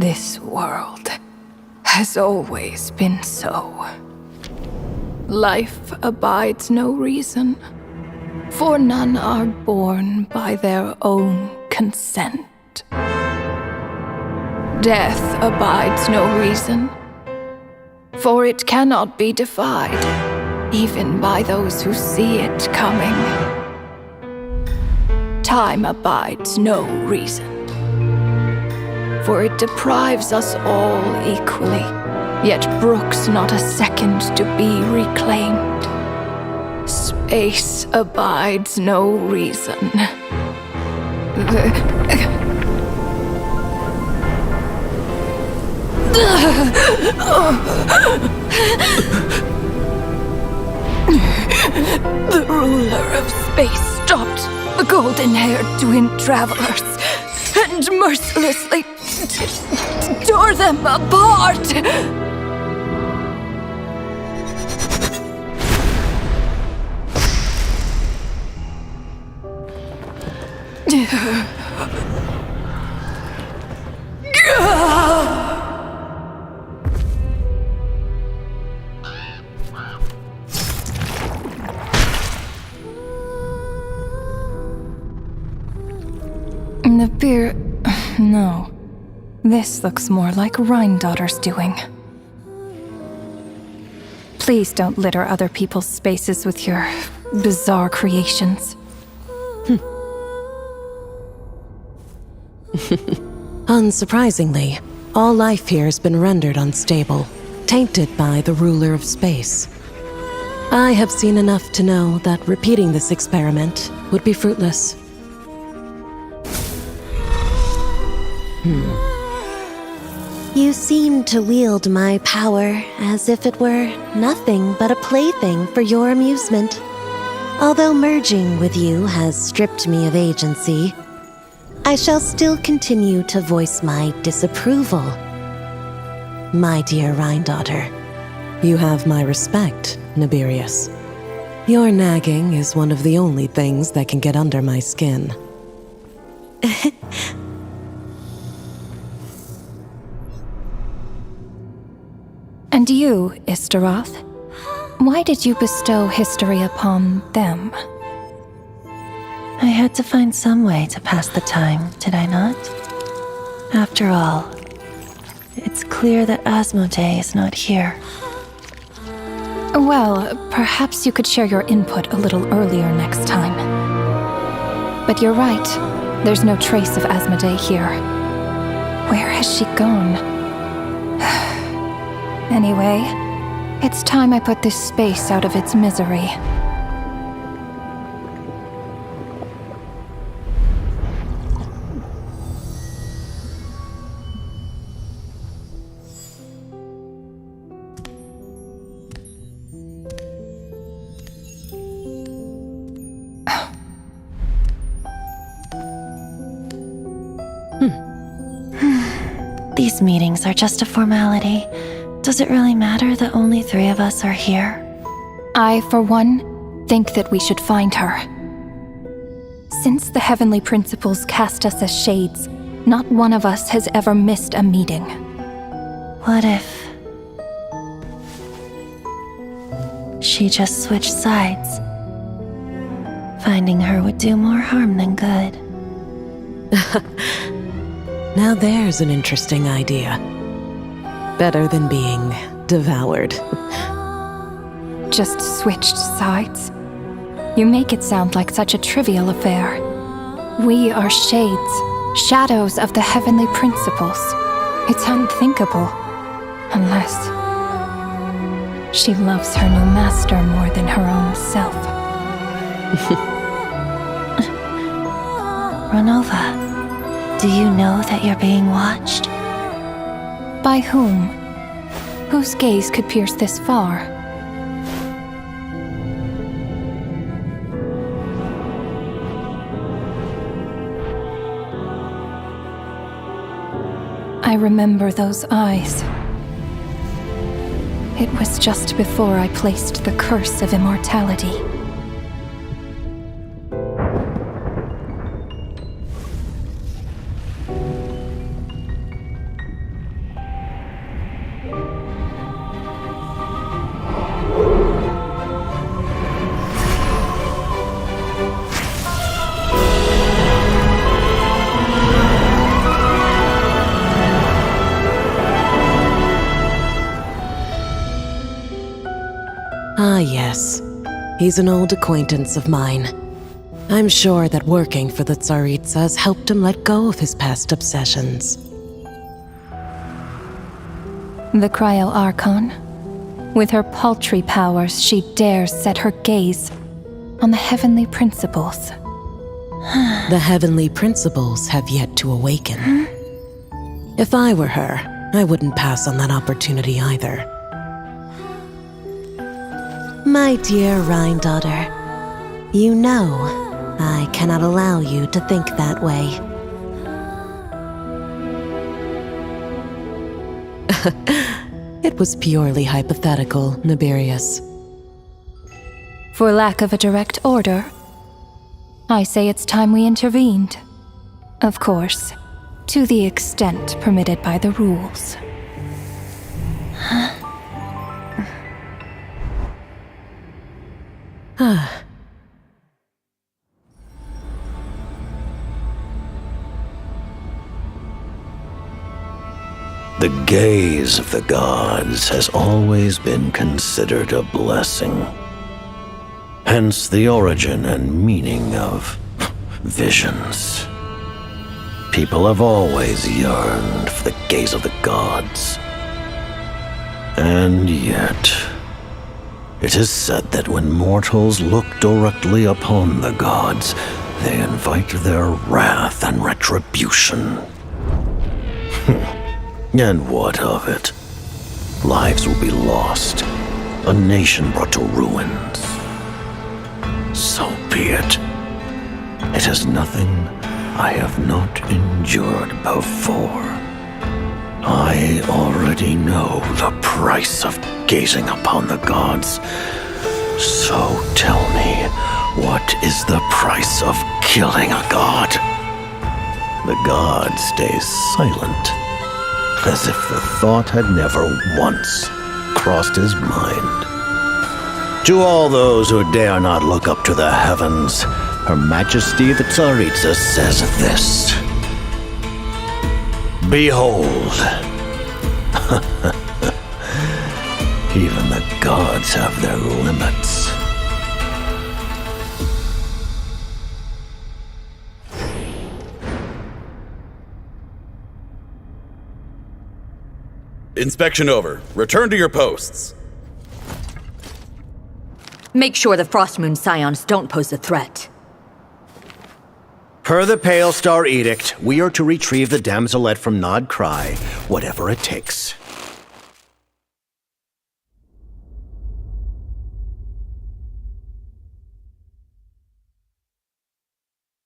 This world has always been so. Life abides no reason, for none are born by their own consent. Death abides no reason, for it cannot be defied, even by those who see it coming. Time abides no reason, for it deprives us all equally, yet brooks not a second to be reclaimed. Space abides no reason. The ruler of space stopped the golden-haired twin travelers and mercilessly tore them apart. The beer... No. This looks more like Rhinedottir's doing. Please don't litter other people's spaces with your bizarre creations. Unsurprisingly, all life here has been rendered unstable, tainted by the ruler of space. I have seen enough to know that repeating this experiment would be fruitless. You seem to wield my power as if it were nothing but a plaything for your amusement. Although merging with you has stripped me of agency, I shall still continue to voice my disapproval. My dear Rhinedottir. You have my respect, naberius. Your nagging is one of the only things that can get under my skin. And you, Istaroth, why did you bestow history upon them? I had to find some way to pass the time, did I not? After all, it's clear that asmoday is not here. Well, perhaps you could share your input a little earlier next time. But you're right, there's no trace of asmoday here. Where has she gone? Anyway, it's time I put this space out of its misery. These meetings are just a formality. Does it really matter that only 3 of us are here? I, for one, think that we should find her. Since the Heavenly Principles cast us as shades, not one of us has ever missed a meeting. What if she just switched sides? Finding her would do more harm than good. Now there's an interesting idea. Better than being devoured. Just switched sides? You make it sound like such a trivial affair. We are shades, shadows of the Heavenly Principles. It's unthinkable. Unless she loves her new master more than her own self. Ronova, do you know that you're being watched? By whom? Whose gaze could pierce this far? I remember those eyes. It was just before I placed the curse of immortality. Yes, he's an old acquaintance of mine. I'm sure that working for the Tsaritsa has helped him let go of his past obsessions. The Cryo Archon. With her paltry powers, she dares set her gaze on the Heavenly Principles. The Heavenly Principles have yet to awaken. If I were her, I wouldn't pass on that opportunity either. My dear rhinedottir, you know I cannot allow you to think that way. It was purely hypothetical, naberius. For lack of a direct order, I say it's time we intervened. Of course, to the extent permitted by the rules. The gaze of the gods has always been considered a blessing. Hence the origin and meaning of visions. People have always yearned for the gaze of the gods. And yet, it is said that when mortals look directly upon the gods, they invite their wrath and retribution. And what of it? Lives will be lost, a nation brought to ruins. So be it. It is nothing I have not endured before. I already know the price of gazing upon the gods. So tell me, what is the price of killing a god? The god stays silent, as if the thought had never once crossed his mind. To all those who dare not look up to the heavens, Her Majesty the Tsaritsa says this. Behold, even the gods have their limits. Inspection over. Return to your posts. Make sure the Frostmoon Scions don't pose a threat. Per the Pale Star Edict, we are to retrieve the damselette from Nod Cry, whatever it takes.